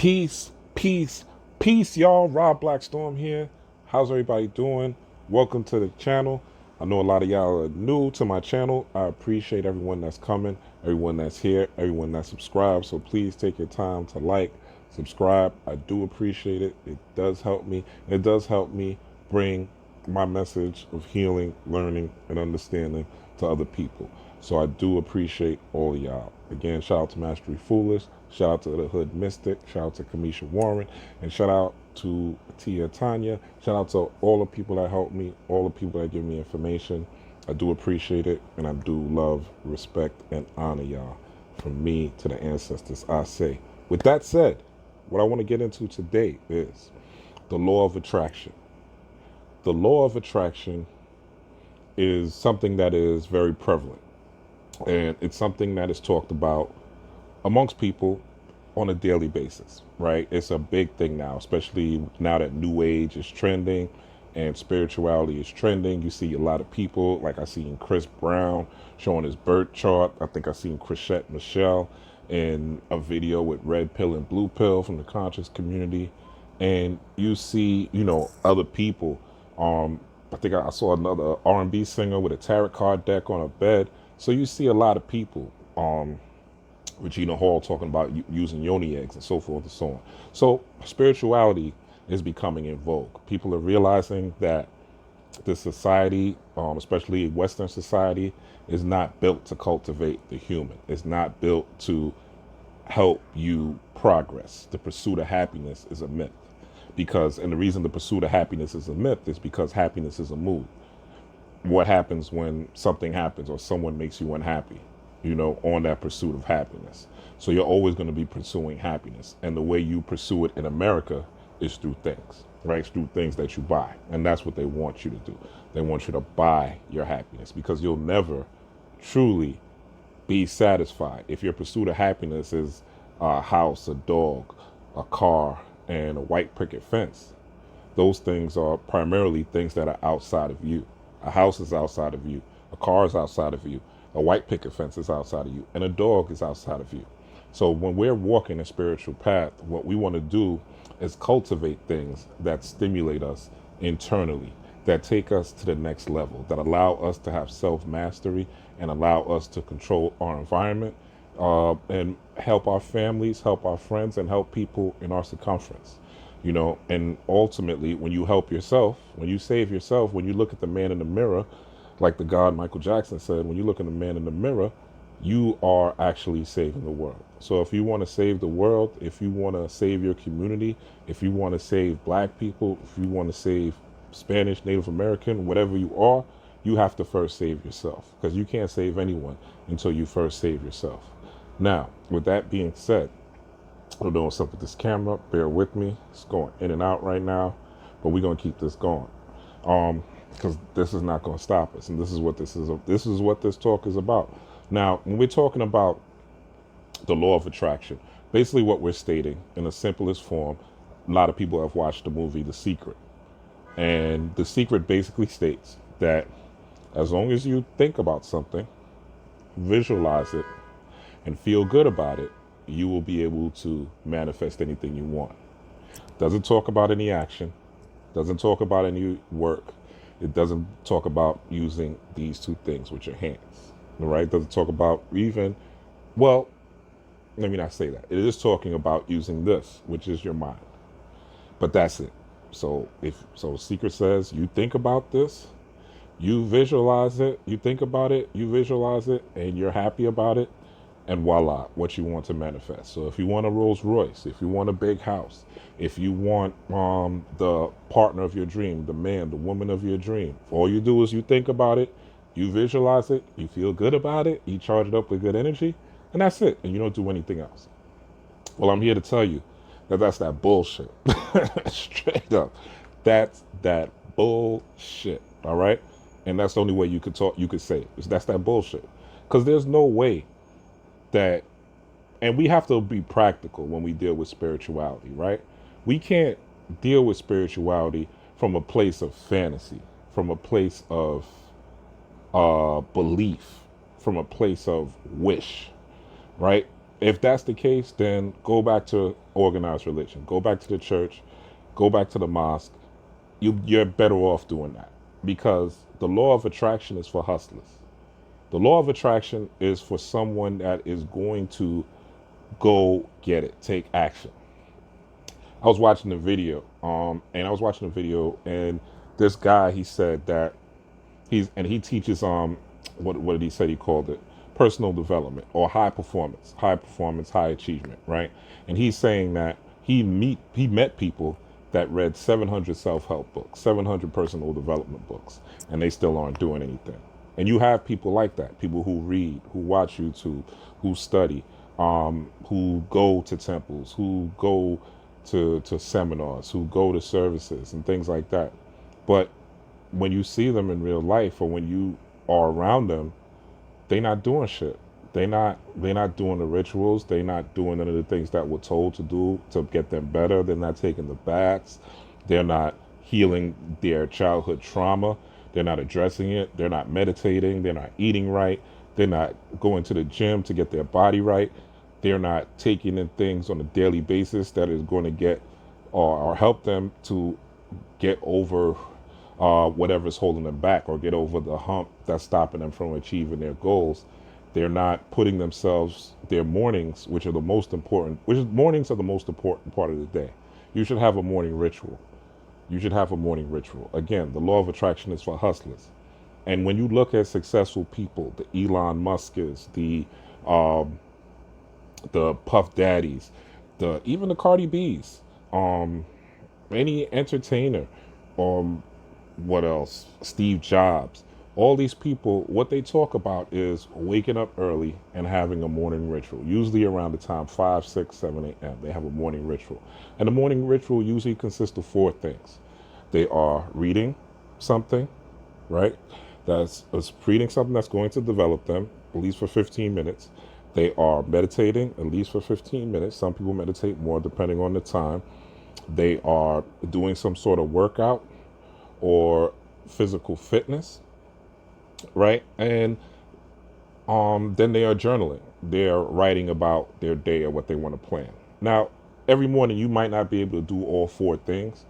Peace, peace, peace, y'all. Rob Blackstorm here. How's everybody doing? Welcome to the channel. I know a lot of y'all are new to my channel. I appreciate everyone that's coming, everyone that's here, everyone that's subscribed. So please take your time to like, subscribe. I do appreciate it. It does help me. It does help me bring my message of healing, learning, and understanding to other people. So I do appreciate all of y'all. Again, shout out to Mastery Foolish. Shout out to the Hood Mystic. Shout out to Kamisha Warren. And shout out to Tia Tanya. Shout out to all the people that help me, all the people that give me information. I do appreciate it. And I do love, respect, and honor y'all. From me to the ancestors, I say. With that said, what I want to get into today is the law of attraction. The law of attraction is something that is very prevalent. And it's something that is talked about amongst people on a daily basis, right? It's a big thing now, especially now that New Age is trending and spirituality is trending. You see a lot of people, like I seen Chris Brown showing his birth chart. I think I seen Chrisette Michelle in a video with red pill and blue pill from the conscious community. And you see, other people. I think I saw another R&B singer with a tarot card deck on a bed. So you see a lot of people, Regina Hall talking about using yoni eggs and so forth and so on. So spirituality is becoming in vogue. People are realizing that the society, especially Western society, is not built to cultivate the human. It's not built to help you progress. The pursuit of happiness is a myth. And the reason the pursuit of happiness is a myth is because happiness is a mood. What happens when something happens or someone makes you unhappy, on that pursuit of happiness. So you're always going to be pursuing happiness. And the way you pursue it in America is through things, right? It's through things that you buy. And that's what they want you to do. They want you to buy your happiness because you'll never truly be satisfied if your pursuit of happiness is a house, a dog, a car, and a white picket fence. Those things are primarily things that are outside of you. A house is outside of you. A car is outside of you. A white picket fence is outside of you. And a dog is outside of you. So when we're walking a spiritual path, what we want to do is cultivate things that stimulate us internally, that take us to the next level, that allow us to have self-mastery and allow us to control our environment, and help our families, help our friends, and help people in our circumference. And ultimately, when you help yourself, when you save yourself, when you look at the man in the mirror, like the God Michael Jackson said, when you look at the man in the mirror, you are actually saving the world. So if you want to save the world, if you want to save your community, if you want to save black people, if you want to save Spanish, Native American, whatever you are, you have to first save yourself, because you can't save anyone until you first save yourself. Now, with that being said, I don't know what's up with this camera. Bear with me. It's going in and out right now, but we're going to keep this going. Because this is not going to stop us. And this is what this is. This is what this talk is about. Now, when we're talking about the law of attraction, basically what we're stating in the simplest form, a lot of people have watched the movie The Secret. And The Secret basically states that as long as you think about something, visualize it, and feel good about it, you will be able to manifest anything you want. Doesn't talk about any action. Doesn't talk about any work. It doesn't talk about using these two things with your hands. All right? Doesn't talk about even, well, let me not say that. It is talking about using this, which is your mind. But that's it. So Secret says you think about this, you visualize it, you think about it, you visualize it, and you're happy about it. And voila, what you want to manifest. So if you want a Rolls Royce, if you want a big house, if you want the partner of your dream, the man, the woman of your dream, all you do is you think about it, you visualize it, you feel good about it, you charge it up with good energy, and that's it. And you don't do anything else. Well, I'm here to tell you that that's that bullshit. Straight up. That's that bullshit. All right? And that's the only way you could say it. That's that bullshit. Because there's no way that, and we have to be practical when we deal with spirituality, right? We can't deal with spirituality from a place of fantasy, from a place of belief, from a place of wish, right? If that's the case, then go back to organized religion. Go back to the church, go back to the mosque. You're better off doing that, because the law of attraction is for hustlers. The law of attraction is for someone that is going to go get it, take action. I was watching a video, and this guy, he said that he teaches what did he say he called it? Personal development, or high performance, high achievement, right? And he's saying that he met people that read 700 self-help books, 700 personal development books, and they still aren't doing anything. And you have people like that, people who read, who watch YouTube, who study, who go to temples, who go to seminars, who go to services and things like that. But when you see them in real life, or when you are around them, they not doing shit. They not doing the rituals. They not doing none of the things that we're told to do to get them better. They're not taking the baths. They're not healing their childhood trauma. They're not addressing it. They're not meditating. They're not eating right. They're not going to the gym to get their body right. They're not taking in things on a daily basis that is going to get or help them to get over whatever's holding them back, or get over the hump that's stopping them from achieving their goals. They're not putting themselves, their mornings, which are the most important, mornings are the most important part of the day. You should have a morning ritual. You should have a morning ritual. Again, the law of attraction is for hustlers. And when you look at successful people, the Elon Musk's, the Puff Daddies, even the Cardi B's, any entertainer, what else? Steve Jobs. All these people, what they talk about is waking up early and having a morning ritual, usually around the time 5, 6, 7 a.m. They have a morning ritual. And the morning ritual usually consists of 4 things. They are reading something, right? That's reading something that's going to develop them, at least for 15 minutes. They are meditating, at least for 15 minutes. Some people meditate more depending on the time. They are doing some sort of workout or physical fitness, right? And then they are journaling. They're writing about their day or what they want to plan. Now, every morning you might not be able to do all 4 things,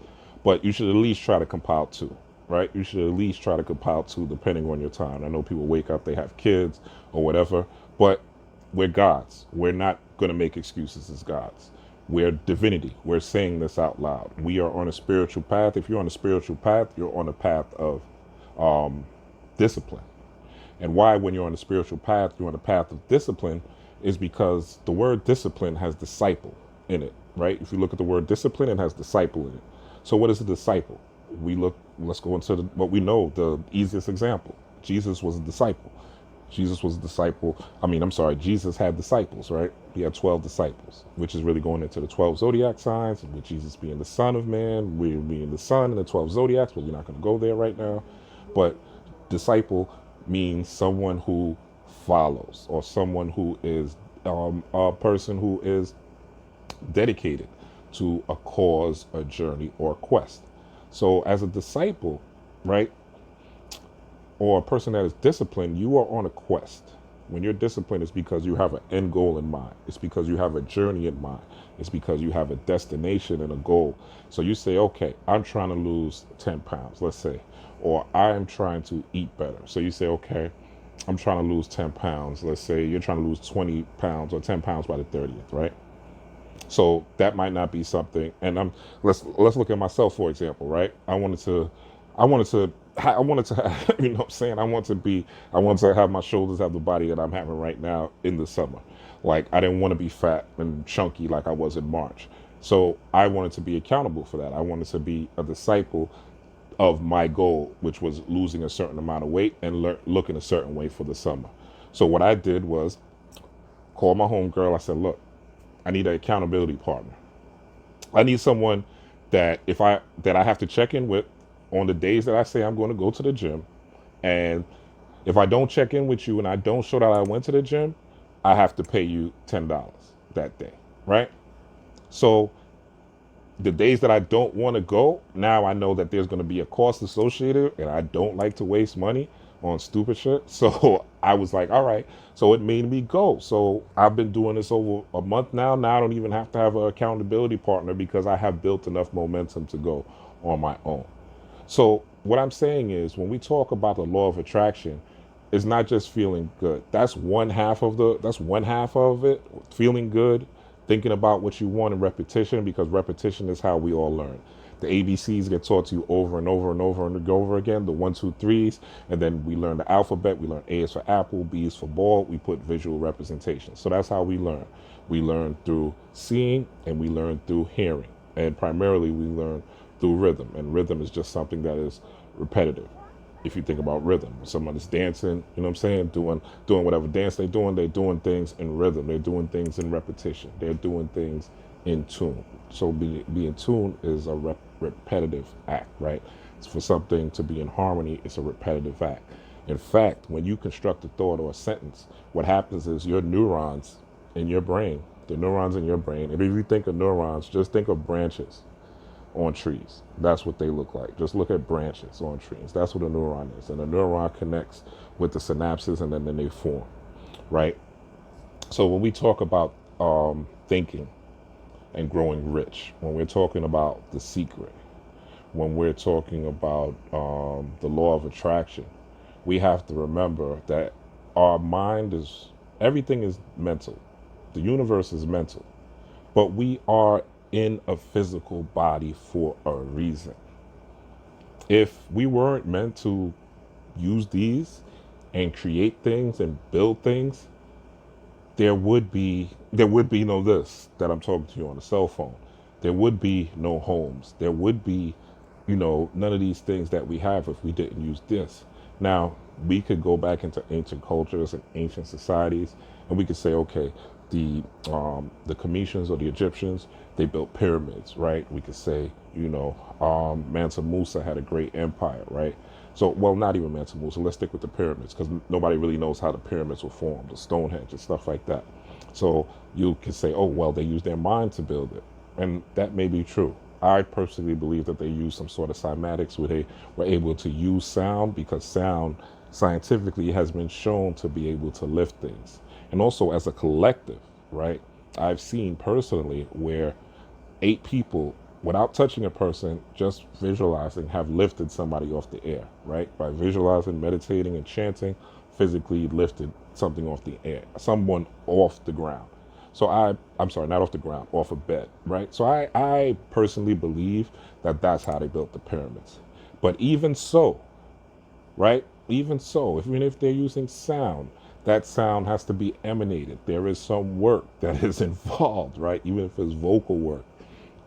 but you should at least try to compile 2, right? You should at least try to compile 2 depending on your time. I know people wake up, they have kids or whatever, but we're gods. We're not going to make excuses as gods. We're divinity. We're saying this out loud. We are on a spiritual path. If you're on a spiritual path, you're on a path of discipline. And why, when you're on a spiritual path, you're on a path of discipline, is because the word discipline has disciple in it, right? If you look at the word discipline, it has disciple in it. So what is a disciple? Let's go into what we know, the easiest example. Jesus was a disciple. Jesus had disciples, right? He had 12 disciples, which is really going into the 12 zodiac signs, with Jesus being the Son of Man, we being the Son and the 12 zodiacs, but we're not going to go there right now. But disciple means someone who follows, or someone who is a person who is dedicated to a cause, a journey, or a quest. So as a disciple, right, or a person that is disciplined, you are on a quest. When you're disciplined, it's because you have an end goal in mind. It's because you have a journey in mind. It's because you have a destination and a goal. So you say, okay, I'm trying to lose 10 pounds, let's say, or I am trying to eat better. So you say, okay, I'm trying to lose 10 pounds. Let's say you're trying to lose 20 pounds or 10 pounds by the 30th, right? So that might not be something. And let's look at myself, for example, right? I wanted to have, you know what I'm saying? I want to have my shoulders have the body that I'm having right now in the summer. Like, I didn't want to be fat and chunky like I was in March. So I wanted to be accountable for that. I wanted to be a disciple of my goal, which was losing a certain amount of weight and looking a certain way for the summer. So what I did was call my homegirl. I said, look, I need an accountability partner. I need someone that I have to check in with on the days that I say I'm going to go to the gym. And if I don't check in with you and I don't show that I went to the gym, I have to pay you $10 that day, right? So the days that I don't want to go, now I know that there's going to be a cost associated, and I don't like to waste money on stupid shit. So I was like, all right. So it made me go. So I've been doing this over a month now. Now I don't even have to have an accountability partner because I have built enough momentum to go on my own. So what I'm saying is when we talk about the law of attraction, it's not just feeling good. That's one half of it, feeling good, thinking about what you want and repetition, because repetition is how we all learn. The ABCs get taught to you over and over and over and over again, the one, two, threes, and then we learn the alphabet. We learn A is for apple, B is for ball. We put visual representation. So that's how we learn. We learn through seeing and we learn through hearing. And primarily we learn through rhythm. And rhythm is just something that is repetitive. If you think about rhythm, someone is dancing, you know what I'm saying, doing whatever dance they're doing things in rhythm. They're doing things in repetition. They're doing things in tune. So be in tune is a repetitive act, right? It's for something to be in harmony, it's a repetitive act. In fact, when you construct a thought or a sentence, what happens is your neurons in your brain, the neurons in your brain, and if you think of neurons, just think of branches on trees. That's what they look like. Just look at branches on trees. That's what a neuron is. And a neuron connects with the synapses and then they form, right? So when we talk about thinking and growing rich, when we're talking about the secret, when we're talking about the law of attraction, we have to remember that our mind is, everything is mental. The universe is mental, but we are in a physical body for a reason. If we weren't meant to use these and create things and build things, there would be no this that I'm talking to you on the cell phone. There would be no homes. There would be, none of these things that we have if we didn't use this. Now, we could go back into ancient cultures and ancient societies, and we could say, okay, the Cometians or the Egyptians, they built pyramids, right? We could say, Mansa Musa had a great empire, right? So, well, not even Mansa Musa. Let's stick with the pyramids because nobody really knows how the pyramids were formed, the Stonehenge and stuff like that. So you could say, oh, well, they used their mind to build it. And that may be true. I personally believe that they used some sort of cymatics where they were able to use sound, because sound scientifically has been shown to be able to lift things. And also as a collective, right? I've seen personally where 8 people, without touching a person, just visualizing, have lifted somebody off the air, right? By visualizing, meditating, and chanting, physically lifted something off the air, someone off the ground. So I'm sorry, not off the ground, off a bed, right? So I personally believe that that's how they built the pyramids. But even so, right? Even so, even if they're using sound, that sound has to be emanated. There is some work that is involved, right? Even if it's vocal work,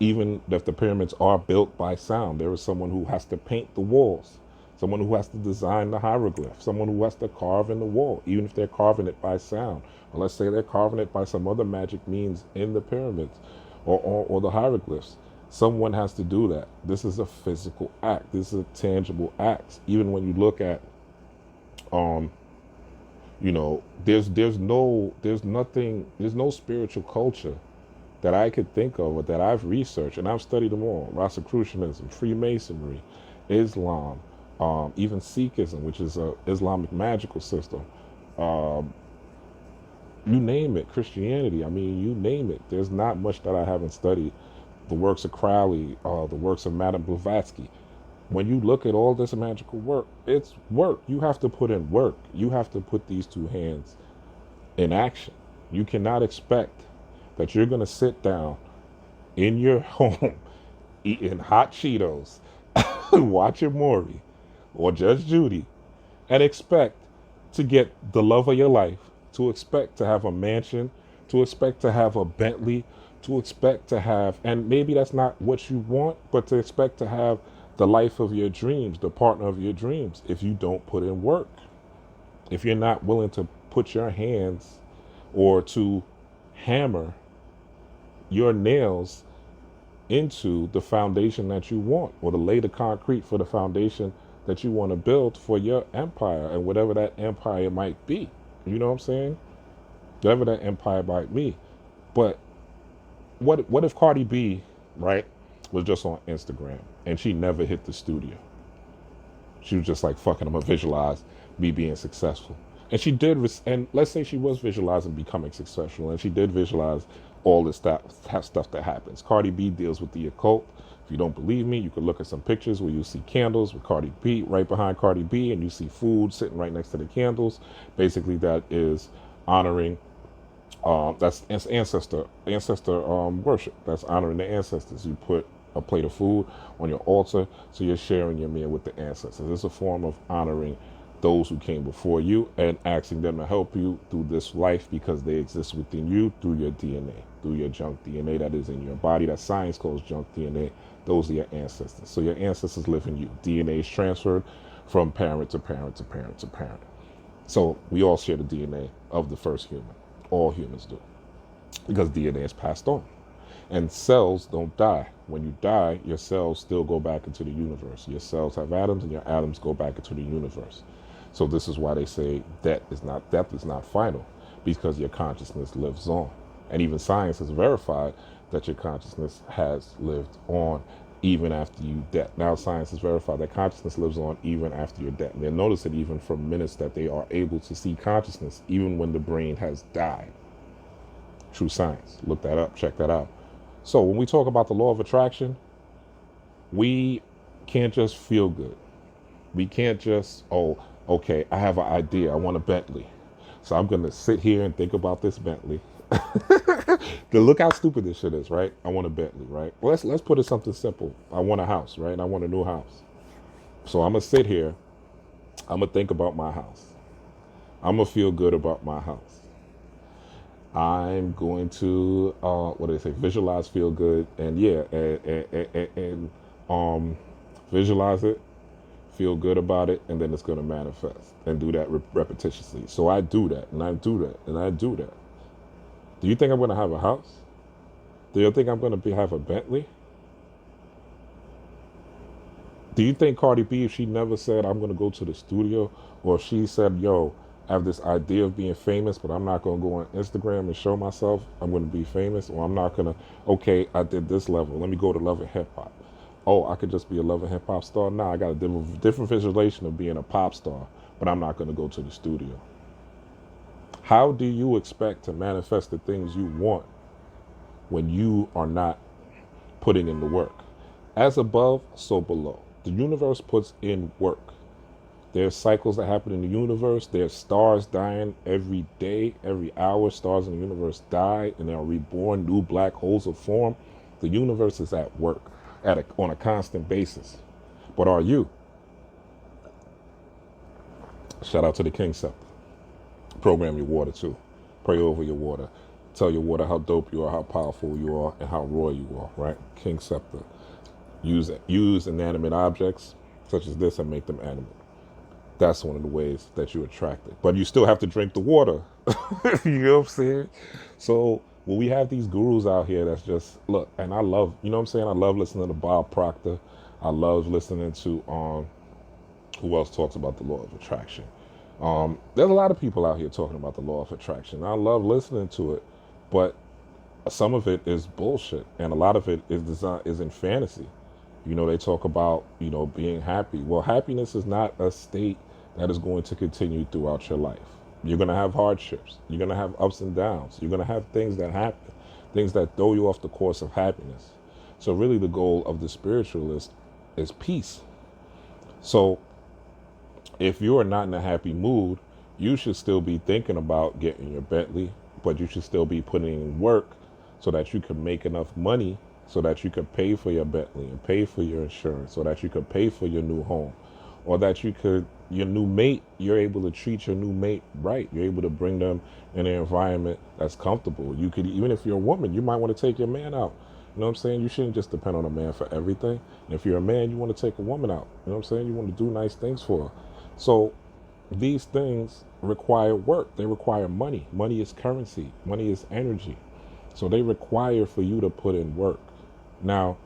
even if the pyramids are built by sound, there is someone who has to paint the walls, someone who has to design the hieroglyph, someone who has to carve in the wall, even if they're carving it by sound. Or let's say they're carving it by some other magic means in the pyramids or the hieroglyphs. Someone has to do that. This is a physical act. This is a tangible act. Even when you look at, there's no spiritual culture that I could think of or that I've researched, and I've studied them all: Rosicrucianism, Freemasonry, Islam, even Sikhism, which is a Islamic magical system. You name it, Christianity. I mean, you name it. There's not much that I haven't studied. The works of Crowley, the works of Madame Blavatsky. When you look at all this magical work, it's work. You have to put in work. You have to put these two hands in action. You cannot expect that you're going to sit down in your home eating hot Cheetos, watching Maury or Judge Judy, and expect to get the love of your life, to expect to have a mansion, to expect to have a Bentley, to expect to have, and maybe that's not what you want, but to expect to have the life of your dreams, the partner of your dreams, if you don't put in work. If you're not willing to put your hands or to hammer your nails into the foundation that you want, or to lay the concrete for the foundation that you want to build for your empire, and whatever that empire might be. You know what I'm saying? Whatever that empire might be. But what if Cardi B, right, was just on Instagram and she never hit the studio? She was just like, fucking, I'm gonna visualize me being successful. And she did, and let's say she was visualizing becoming successful, and she did visualize all this stuff that happens. Cardi B deals with the occult. If you don't believe me, you could look at some pictures where you see candles with Cardi B right behind Cardi B, and you see food sitting right next to the candles. Basically, that is honoring. That's ancestor worship. That's honoring the ancestors. You put a plate of food on your altar, so you're sharing your meal with the ancestors. It's a form of honoring those who came before you and asking them to help you through this life because they exist within you through your DNA, through your junk DNA that is in your body. That science calls junk DNA. Those are your ancestors. So your ancestors live in you. DNA is transferred from parent to parent to parent to parent. So we all share the DNA of the first human. All humans do, because DNA is passed on. And cells don't die. When you die, your cells still go back into the universe. Your cells have atoms, and your atoms go back into the universe. So this is why they say death is not final, because your consciousness lives on. And even science has verified that your consciousness has lived on even after you dead. Now science has verified that consciousness lives on even after you're dead. And they'll notice it even from minutes that they are able to see consciousness even when the brain has died. True science. Look that up. Check that out. So when we talk about the law of attraction, we can't just feel good. We can't just, oh, okay, I have an idea. I want a Bentley. So I'm going to sit here and think about this Bentley. Look how stupid this shit is, right? I want a Bentley, right? Well, let's put it something simple. I want a house, right? I want a new house. So I'm going to sit here. I'm going to think about my house. I'm going to feel good about my house. I'm going to, what do they say? Visualize, feel good. And yeah, and visualize it, feel good about it, and then it's going to manifest, and do that repetitiously. So I do that, and I do that, and I do that. Do you think I'm going to have a house? Do you think I'm going to have a Bentley? Do you think Cardi B, if she never said, I'm going to go to the studio, or if she said, yo, I have this idea of being famous, but I'm not going to go on Instagram and show myself I'm going to be famous, or I'm not going to, okay, I did this level. Let me go to Love and Hip Hop. Oh, I could just be a Love and Hip Hop star? Nah, I got a different visualization of being a pop star, but I'm not going to go to the studio. How do you expect to manifest the things you want when you are not putting in the work? As above, so below. The universe puts in work. There's cycles that happen in the universe. There's stars dying every day, every hour. Stars in the universe die and they are reborn. New black holes are formed. The universe is at work on a constant basis. But are you? Shout out to the King Scepter. Program your water too. Pray over your water. Tell your water how dope you are, how powerful you are, and how raw you are, right? King Scepter. Use inanimate objects such as this and make them animate. That's one of the ways that you attract it. But you still have to drink the water. You know what I'm saying? So when we have these gurus out here that's just, look, and I love, you know what I'm saying? I love listening to Bob Proctor. I love listening to, who else talks about the law of attraction? There's a lot of people out here talking about the law of attraction. I love listening to it, but some of it is bullshit. And a lot of it is in fantasy. You know, they talk about, you know, being happy. Well, happiness is not a state that is going to continue throughout your life. You're going to have hardships. You're going to have ups and downs. You're going to have things that happen, things that throw you off the course of happiness. So really the goal of the spiritualist is peace. So if you are not in a happy mood, you should still be thinking about getting your Bentley, but you should still be putting in work so that you can make enough money so that you could pay for your Bentley and pay for your insurance, so that you could pay for your new home, or that you could, your new mate, you're able to treat your new mate right. You're able to bring them in an environment that's comfortable. You could, even if you're a woman, you might want to take your man out. You know what I'm saying? You shouldn't just depend on a man for everything. And if you're a man, you want to take a woman out. You know what I'm saying? You want to do nice things for her. So these things require work. They require money. Money is currency. Money is energy. So they require for you to put in work. Now,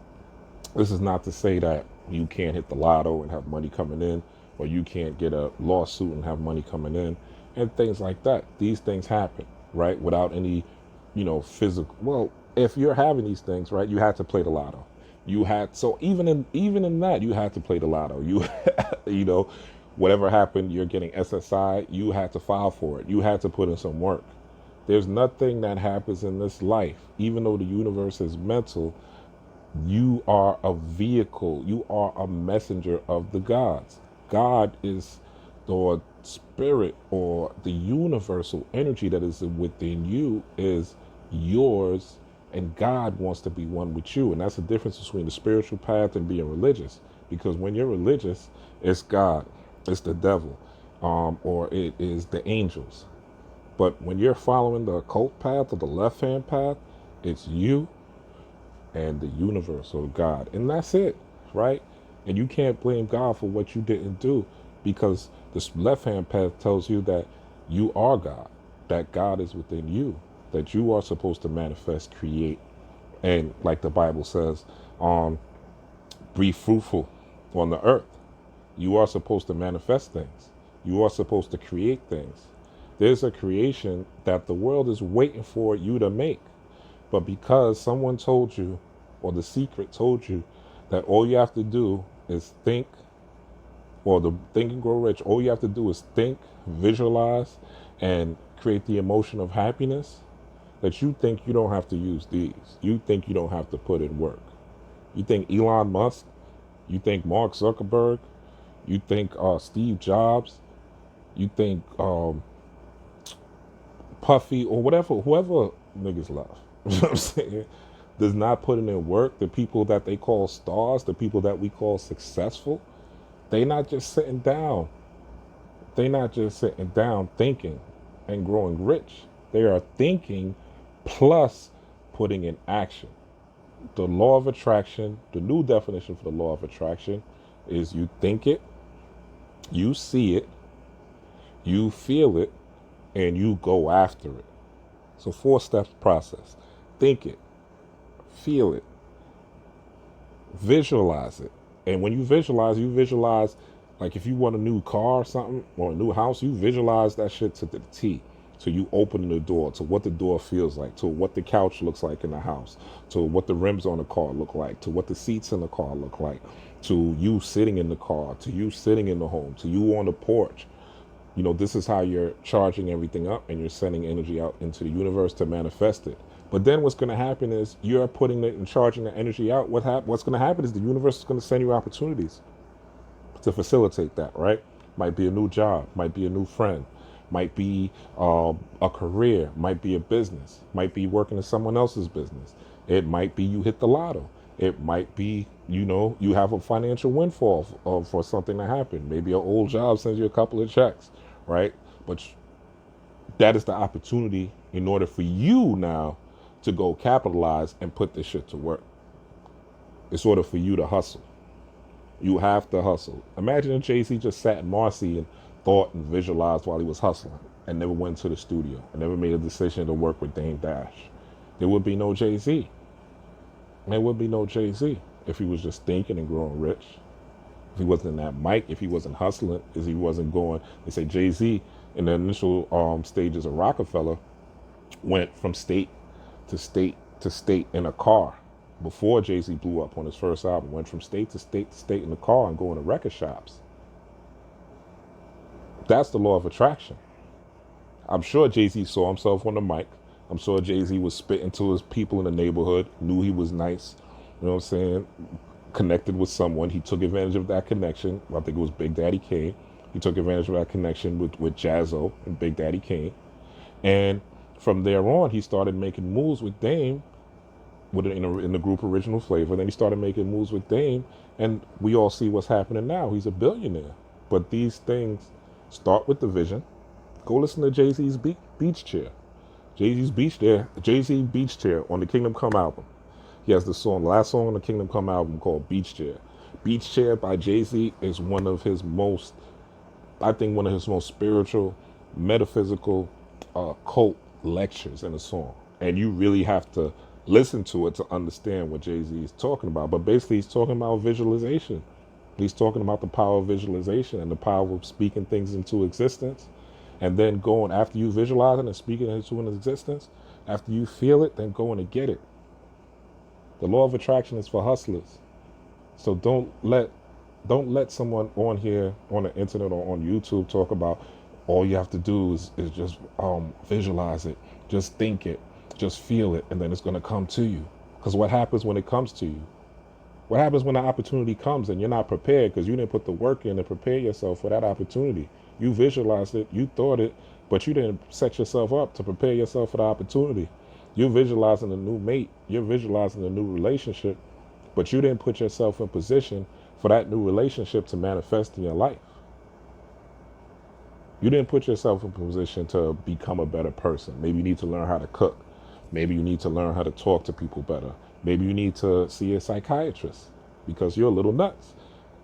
this is not to say that you can't hit the lotto and have money coming in, or you can't get a lawsuit and have money coming in, and things like that. These things happen, right? Without any, you know, physical. Well, if you're having these things, right, you had to play the lotto. You had, so even in that, you had to play the lotto. You know, Whatever happened, you're getting SSI, you had to file for it. You had to put in some work. There's nothing that happens in this life, even though the universe is mental, you are a vehicle, you are a messenger of the gods. God is the spirit or the universal energy that is within you is yours, and God wants to be one with you. And that's the difference between the spiritual path and being religious. Because when you're religious, it's God, it's the devil, or it is the angels. But when you're following the occult path or the left hand path, it's you and the universe or God. And that's it, right? And you can't blame God for what you didn't do, because this left hand path tells you that you are God, that God is within you, that you are supposed to manifest, create. And like the Bible says, be fruitful on the earth. You are supposed to manifest things. You are supposed to create things. There's a creation that the world is waiting for you to make. But because someone told you, or the secret told you, that all you have to do is think, or the Think and Grow Rich, all you have to do is think, visualize, and create the emotion of happiness, that you think you don't have to use these. You think you don't have to put in work. You think Elon Musk, you think Mark Zuckerberg, you think Steve Jobs, you think Puffy, or whatever, whoever niggas love, you know what I'm saying, does not put in work, the people that they call stars, the people that we call successful, they not just sitting down. They not just sitting down thinking and growing rich. They are thinking plus putting in action. The law of attraction, the new definition for the law of attraction is you think it, you see it, you feel it, and you go after it. So 4 steps process. Think it, feel it, visualize it. And when you visualize, like if you want a new car or something, or a new house, you visualize that shit to the T. So you open the door, to what the door feels like, to what the couch looks like in the house, to what the rims on the car look like, to what the seats in the car look like, to you sitting in the car, to you sitting in the home, to you on the porch. You know, this is how you're charging everything up, and you're sending energy out into the universe to manifest it. But then what's going to happen is you're putting it and charging the energy out. What's going to happen is the universe is going to send you opportunities to facilitate that, right? Might be a new job, might be a new friend, might be a career, might be a business, might be working in someone else's business. It might be you hit the lotto. It might be, you know, you have a financial windfall for something that happened. Maybe an old job sends you a couple of checks, right? But that is the opportunity in order for you now to go capitalize and put this shit to work. It's order for you to hustle. You have to hustle. Imagine if Jay-Z just sat in Marcy and thought and visualized while he was hustling and never went to the studio and never made a decision to work with Dame Dash. There would be no Jay-Z. There would be no Jay-Z if he was just thinking and growing rich. If he wasn't in that mic, if he wasn't hustling, if he wasn't going, they say Jay-Z in the initial stages of Rockefeller went from state to state to state in a car. Before Jay-Z blew up on his first album, went from state to state to state in the car and going to record shops. That's the law of attraction. I'm sure Jay-Z saw himself on the mic. I'm sure Jay-Z was spitting to his people in the neighborhood, knew he was nice, you know what I'm saying, connected with someone. He took advantage of that connection. I think it was Big Daddy Kane. He took advantage of that connection with Jazzo and Big Daddy Kane. And from there on, he started making moves with Dame, in the group Original Flavor. Then he started making moves with Dame, and we all see what's happening now. He's a billionaire. But these things start with the vision. Go listen to Jay-Z's Beach Chair. Jay-Z Beach Chair on the Kingdom Come album. He has the last song on the Kingdom Come album called Beach Chair. Beach Chair by Jay-Z is one of his most spiritual, metaphysical, cult lectures in a song. And you really have to listen to it to understand what Jay-Z is talking about. But basically, he's talking about visualization. He's talking about the power of visualization and the power of speaking things into existence. And then going, after you visualize it and speaking it into an existence, after you feel it, then going to get it. The law of attraction is for hustlers. So don't let Don't let someone on here, on the internet or on YouTube talk about all you have to do is just visualize it, just think it, just feel it, and then it's going to come to you. Because what happens when it comes to you? What happens when the opportunity comes and you're not prepared because you didn't put the work in to prepare yourself for that opportunity? You visualized it, you thought it, but you didn't set yourself up to prepare yourself for the opportunity. You're visualizing a new mate, you're visualizing a new relationship, but you didn't put yourself in position for that new relationship to manifest in your life. You didn't put yourself in position to become a better person. Maybe you need to learn how to cook. Maybe you need to learn how to talk to people better. Maybe you need to see a psychiatrist because you're a little nuts.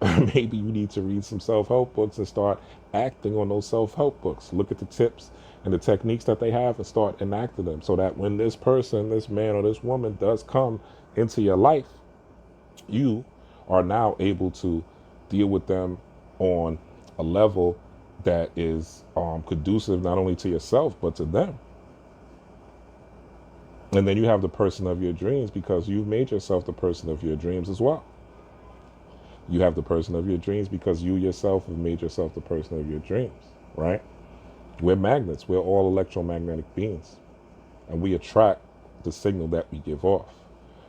Maybe you need to read some self-help books and start acting on those self-help books. Look at the tips and the techniques that they have and start enacting them so that when this person, this man or this woman does come into your life, you are now able to deal with them on a level that is conducive not only to yourself but to them. And then you have the person of your dreams because you've made yourself the person of your dreams as well. You have the person of your dreams because you yourself have made yourself the person of your dreams, right? We're magnets. We're all electromagnetic beings. And we attract the signal that we give off.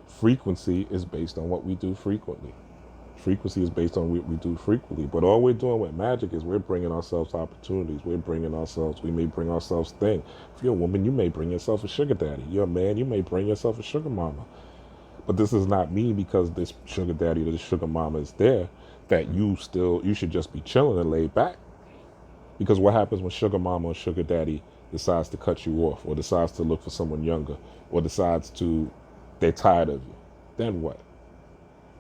Frequency is based on what we do frequently. Frequency is based on what we do frequently. But all we're doing with magic is we're bringing ourselves opportunities. We may bring ourselves things. If you're a woman, you may bring yourself a sugar daddy. You're a man, you may bring yourself a sugar mama. But this does not mean because this sugar daddy or this sugar mama is there that you should just be chilling and laid back. Because what happens when sugar mama or sugar daddy decides to cut you off or decides to look for someone younger or they're tired of you? Then what?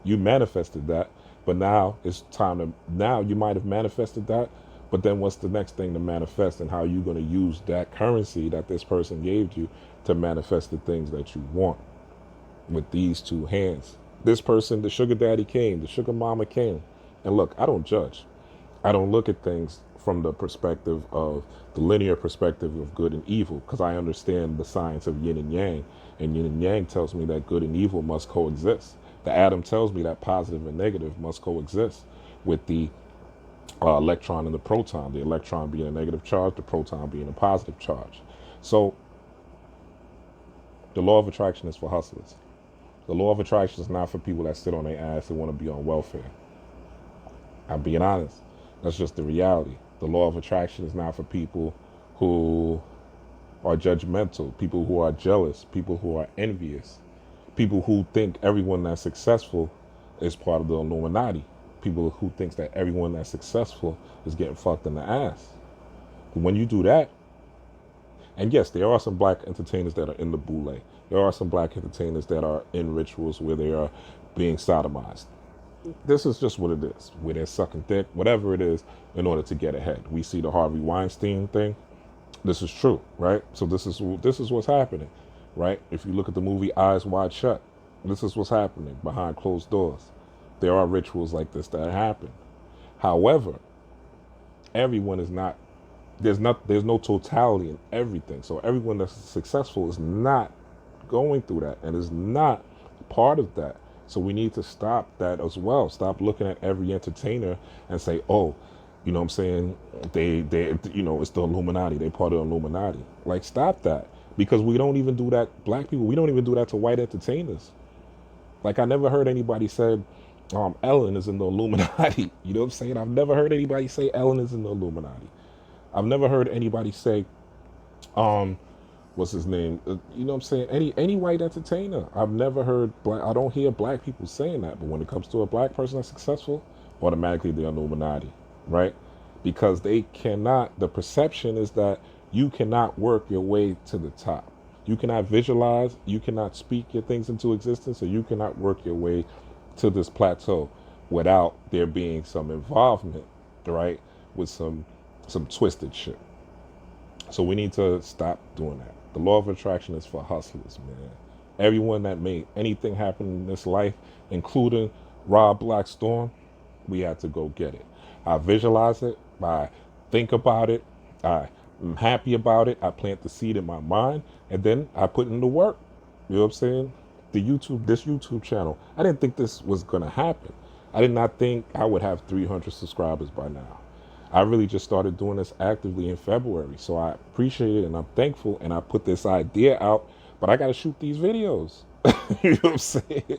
You manifested that, but now now you might have manifested that, but then what's the next thing to manifest and how are you going to use that currency that this person gave you to manifest the things that you want with these two hands? This person, the sugar daddy came, the sugar mama came. And look, I don't judge. I don't look at things from the perspective of the linear perspective of good and evil because I understand the science of yin and yang. And yin and yang tells me that good and evil must coexist. The atom tells me that positive and negative must coexist with the electron and the proton, the electron being a negative charge, the proton being a positive charge. So the law of attraction is for hustlers. The law of attraction is not for people that sit on their ass and want to be on welfare. I'm being honest. That's just the reality. The law of attraction is not for people who are judgmental, people who are jealous, people who are envious, people who think everyone that's successful is part of the Illuminati, people who thinks that everyone that's successful is getting fucked in the ass. When you do that, and yes, there are some black entertainers that are in the boule. There are some black entertainers that are in rituals where they are being sodomized. This is just what it is, where they're sucking dick, whatever it is, in order to get ahead. We see the Harvey Weinstein thing. This is true, right? So this is what's happening, right? If you look at the movie Eyes Wide Shut, this is what's happening behind closed doors. There are rituals like this that happen. However, everyone is not. There's no totality in everything. So everyone that's successful is not going through that and is not part of that. So we need to stop that as well. Stop looking at every entertainer and say, oh, you know what I'm saying? They it's the Illuminati. They're part of the Illuminati. Like, stop that. Because we don't even do that. Black people, we don't even do that to white entertainers. Like, I never heard anybody say, Ellen is in the Illuminati. You know what I'm saying? I've never heard anybody say Ellen is in the Illuminati. I've never heard anybody say, what's his name? You know what I'm saying? Any white entertainer. I've never heard I don't hear black people saying that. But when it comes to a black person that's successful, automatically they're Illuminati, right? Because they cannot, the perception is that you cannot work your way to the top. You cannot visualize, you cannot speak your things into existence, or you cannot work your way to this plateau without there being some involvement, right? With some twisted shit. So we need to stop doing that. The law of attraction is for hustlers, man. Everyone that made anything happen in this life, including Rob Blackstorm, we had to go get it. I visualize it, I think about it, I'm happy about it, I plant the seed in my mind, and then I put in the work. You know what I'm saying? This YouTube channel, I didn't think this was gonna happen. I did not think I would have 300 subscribers by now. I really just started doing this actively in February. So I appreciate it and I'm thankful. And I put this idea out, but I got to shoot these videos. You know what I'm saying?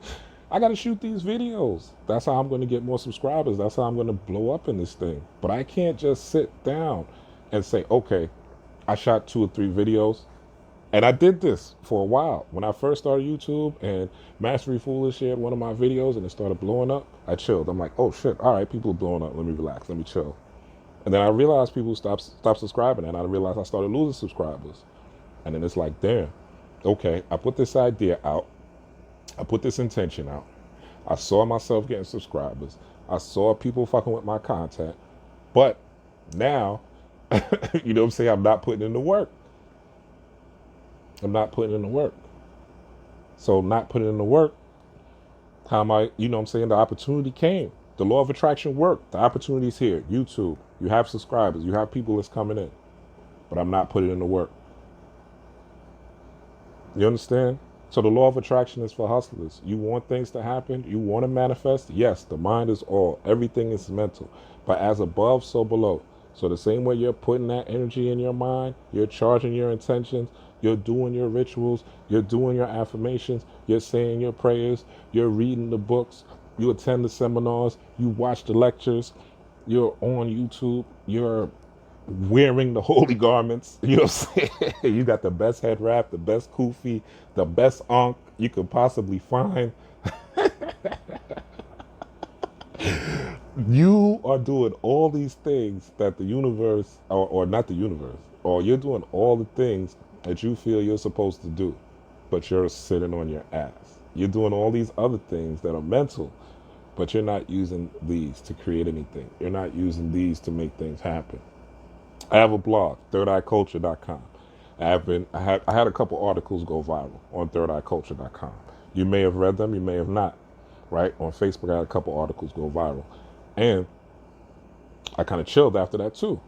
I got to shoot these videos. That's how I'm going to get more subscribers. That's how I'm going to blow up in this thing. But I can't just sit down and say, okay, I shot 2 or 3 videos. And I did this for a while. When I first started YouTube and Mastery Foolish shared one of my videos and it started blowing up, I chilled. I'm like, oh shit, all right, people are blowing up. Let me relax. Let me chill. And then I realized people stopped subscribing, and I realized I started losing subscribers. And then it's like, damn, okay, I put this idea out. I put this intention out. I saw myself getting subscribers. I saw people fucking with my content. But now, you know what I'm saying, I'm not putting in the work. I'm not putting in the work. So not putting in the work, how am I, you know what I'm saying, the opportunity came. The law of attraction worked. The opportunity's here. YouTube, you have subscribers. You have people that's coming in. But I'm not putting in the work. You understand? So the law of attraction is for hustlers. You want things to happen? You want to manifest? Yes, the mind is all. Everything is mental. But as above, so below. So the same way you're putting that energy in your mind, you're charging your intentions, you're doing your rituals, you're doing your affirmations, you're saying your prayers, you're reading the books, you attend the seminars, you watch the lectures, you're on YouTube, you're wearing the holy garments. You know what I'm saying? You got the best head wrap, the best kufi, the best ankh you could possibly find. You are doing all these things that the universe, or not the universe, or you're doing all the things that you feel you're supposed to do, but you're sitting on your ass. You're doing all these other things that are mental, but you're not using these to create anything. You're not using these to make things happen. I have a blog, thirdeyeculture.com. I had a couple articles go viral on thirdeyeculture.com. You may have read them, you may have not, right? On Facebook, I had a couple articles go viral. And I kind of chilled after that too.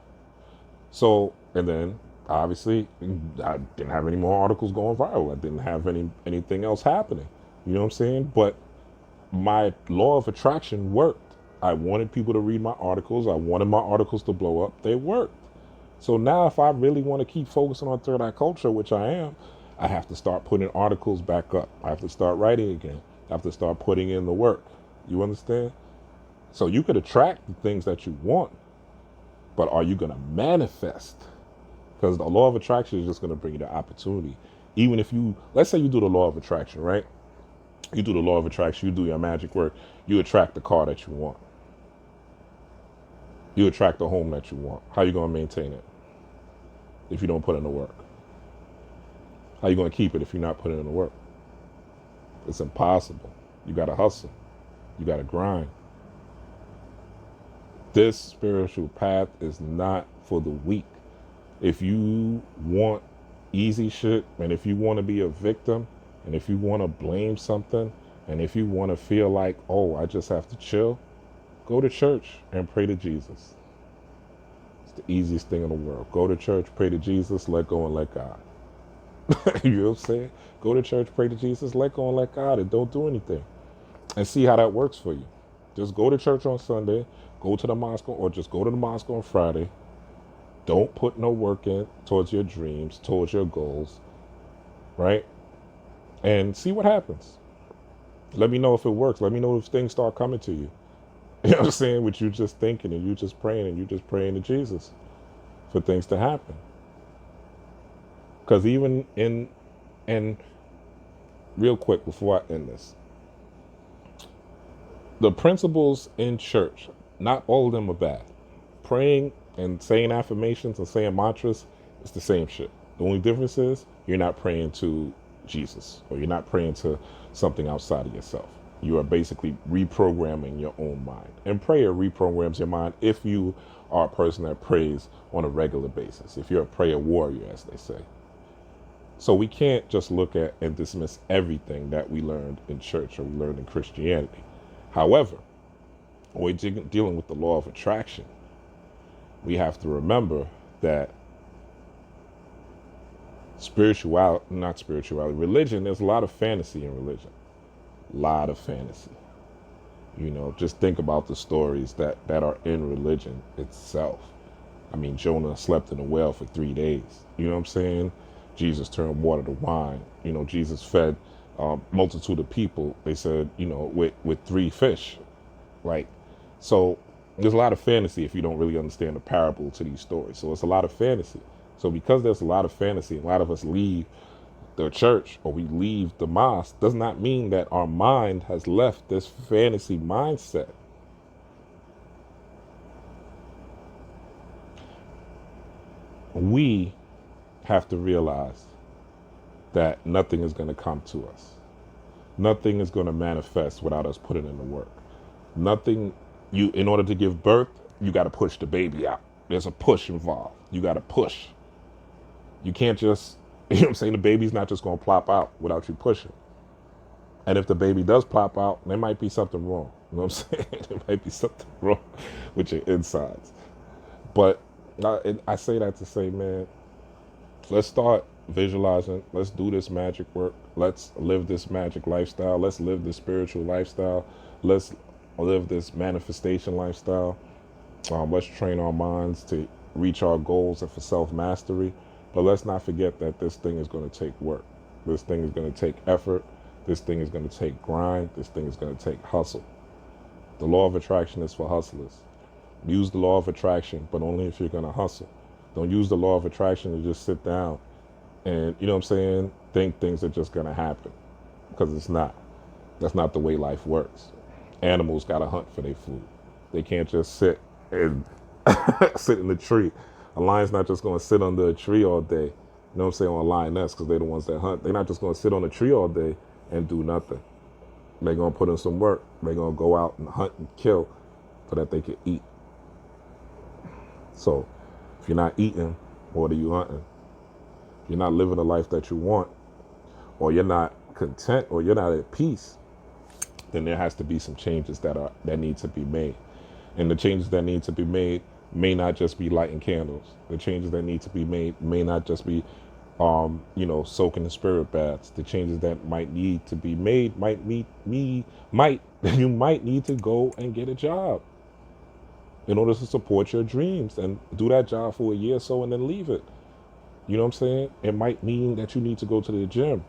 So, and then obviously I didn't have any more articles going viral. I didn't have anything else happening. You know what I'm saying? But my law of attraction worked. I wanted people to read my articles. I wanted my articles to blow up. They worked. So now if I really want to keep focusing on Third Eye Culture, which I am, I have to start putting articles back up. I have to start writing again. I have to start putting in the work. You understand? So you could attract the things that you want, but are you going to manifest? Because the law of attraction is just going to bring you the opportunity. Even if you, let's say you do the law of attraction, right? You do the law of attraction, you do your magic work, you attract the car that you want. You attract the home that you want. How are you going to maintain it if you don't put in the work? How are you going to keep it if you're not putting in the work? It's impossible. You got to hustle. You got to grind. This spiritual path is not for the weak. If you want easy shit, and if you want to be a victim, and if you want to blame something, and if you want to feel like, oh, I just have to chill, go to church and pray to Jesus. It's the easiest thing in the world. Go to church, pray to Jesus, let go and let God. You know what I'm saying? Go to church, pray to Jesus, let go and let God, and don't do anything. And see how that works for you. Just go to church on Sunday, go to the mosque, or just go to the mosque on Friday. Don't put no work in towards your dreams, towards your goals, right? And see what happens. Let me know if it works. Let me know if things start coming to you. You know what I'm saying? With you just thinking and you just praying and you just praying to Jesus for things to happen. Because even and real quick before I end this, the principles in church, not all of them are bad. Praying and saying affirmations and saying mantras is the same shit. The only difference is you're not praying to Jesus, or you're not praying to something outside of yourself. You are basically reprogramming your own mind. And prayer reprograms your mind if you are a person that prays on a regular basis, if you're a prayer warrior, as they say. So we can't just look at and dismiss everything that we learned in church or we learned in Christianity. However, when we're dealing with the law of attraction, we have to remember that religion, there's a lot of fantasy in religion. A lot of fantasy. Just think about the stories that are in religion itself. I mean, Jonah slept in a well for 3 days. You know what I'm saying? Jesus turned water to wine. Jesus fed multitude of people. They said, with 3 fish. Like, so there's a lot of fantasy if you don't really understand the parable to these stories. So it's a lot of fantasy. So because there's a lot of fantasy, a lot of us leave the church or we leave the mosque, does not mean that our mind has left this fantasy mindset. We have to realize that nothing is going to come to us. Nothing is going to manifest without us putting in the work. Nothing, in order to give birth, you got to push the baby out. There's a push involved. You got to push. You can't just, the baby's not just going to plop out without you pushing. And if the baby does plop out, there might be something wrong. You know what I'm saying? There might be something wrong with your insides. But I say that to say, man, let's start visualizing. Let's do this magic work. Let's live this magic lifestyle. Let's live this spiritual lifestyle. Let's live this manifestation lifestyle. Let's train our minds to reach our goals and for self-mastery. But let's not forget that this thing is going to take work. This thing is going to take effort. This thing is going to take grind. This thing is going to take hustle. The law of attraction is for hustlers. Use the law of attraction, but only if you're going to hustle. Don't use the law of attraction to just sit down and, think things are just going to happen, because it's not. That's not the way life works. Animals got to hunt for their food. They can't just sit and sit in the tree. A lion's not just going to sit under a tree all day. You know what I'm saying? On a lioness, because they're the ones that hunt. They're not just going to sit on a tree all day and do nothing. They're going to put in some work. They're going to go out and hunt and kill so that they can eat. So if you're not eating, what are you hunting? If you're not living the life that you want, or you're not content, or you're not at peace, then there has to be some changes that need to be made. And the changes that need to be made may not just be lighting candles. The changes that need to be made may not just be soaking the spirit baths. The changes that might need to be made you might need to go and get a job in order to support your dreams and do that job for a year or so and then leave it. You know what I'm saying? It might mean that you need to go to the gym.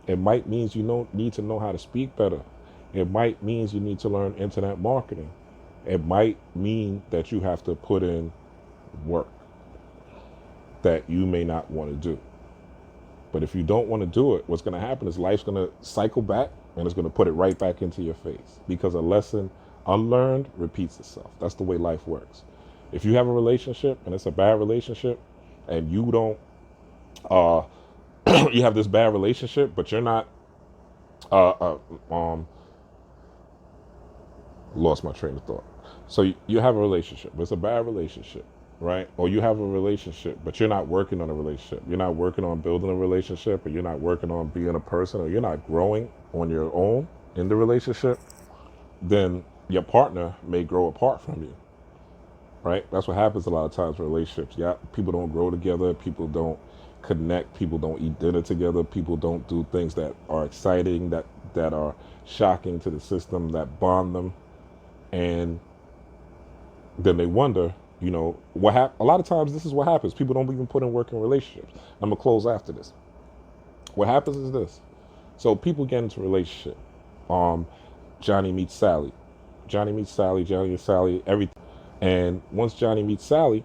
It might mean you need to know how to speak better. It might mean you need to learn internet marketing. It might mean that you have to put in work that you may not want to do. But if you don't want to do it, what's going to happen is life's going to cycle back and it's going to put it right back into your face, because a lesson unlearned repeats itself. That's the way life works. If you have a relationship and it's a bad relationship and you don't, you have this bad relationship, but you're not, lost my train of thought. So you have a relationship, but it's a bad relationship, right? Or you have a relationship, but you're not working on a relationship. You're not working on building a relationship, or you're not working on being a person, or you're not growing on your own in the relationship, then your partner may grow apart from you, right? That's what happens a lot of times in relationships. Yeah, people don't grow together. People don't connect. People don't eat dinner together. People don't do things that are exciting, that are shocking to the system, that bond them. And then they wonder, what happened. A lot of times this is what happens. People don't even put in work in relationships. I'm going to close after this. What happens is this. So people get into a relationship. Johnny meets Sally. Johnny and Sally, everything. And once Johnny meets Sally,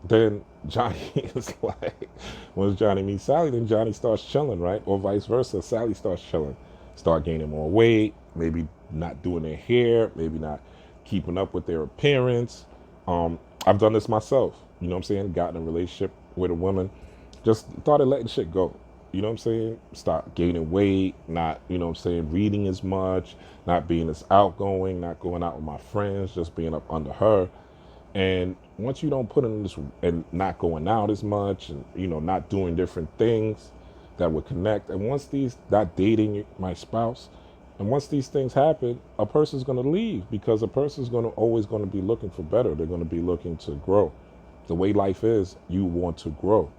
then Johnny is like, once Johnny meets Sally, then Johnny starts chilling, right? Or vice versa. Sally starts chilling, start gaining more weight, maybe not doing their hair, maybe not keeping up with their appearance. I've done this myself, you know what I'm saying? Gotten in a relationship with a woman, just started letting shit go. You know what I'm saying? Start gaining weight, not, reading as much, not being as outgoing, not going out with my friends, just being up under her. And once you don't put in this and not going out as much and, not doing different things that would connect. And once not dating my spouse, and once these things happen, a person's going to leave, because a person's always going to be looking for better. They're going to be looking to grow. The way life is, you want to grow.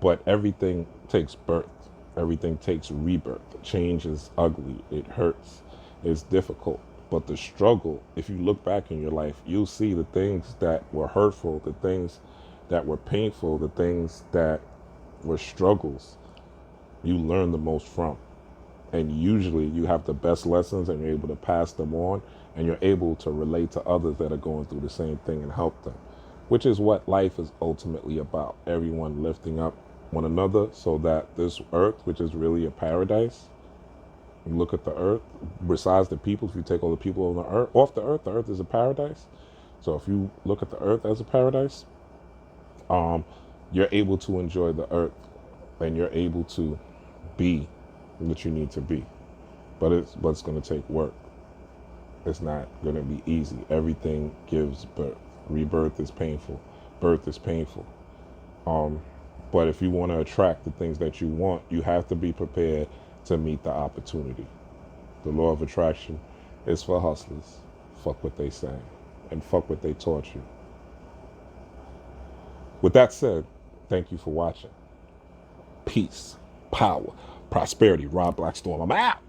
But everything takes birth. Everything takes rebirth. Change is ugly. It hurts. It's difficult. But the struggle, if you look back in your life, you'll see the things that were hurtful, the things that were painful, the things that were struggles, you learn the most from. And usually you have the best lessons and you're able to pass them on, and you're able to relate to others that are going through the same thing and help them, which is what life is ultimately about. Everyone lifting up one another so that this earth, which is really a paradise, you look at the earth, besides the people, if you take all the people on the earth is a paradise. So if you look at the earth as a paradise, you're able to enjoy the earth and you're able to be what you need to be. But it's going to take work. It's not going to be easy. Everything gives birth. Rebirth is painful. Birth is painful. But if you want to attract the things that you want, you have to be prepared to meet the opportunity. The law of attraction is for hustlers. Fuck what they say and fuck what they taught you. With that said, thank you for watching. Peace, power, prosperity. Rob Blackstorm. I'm out.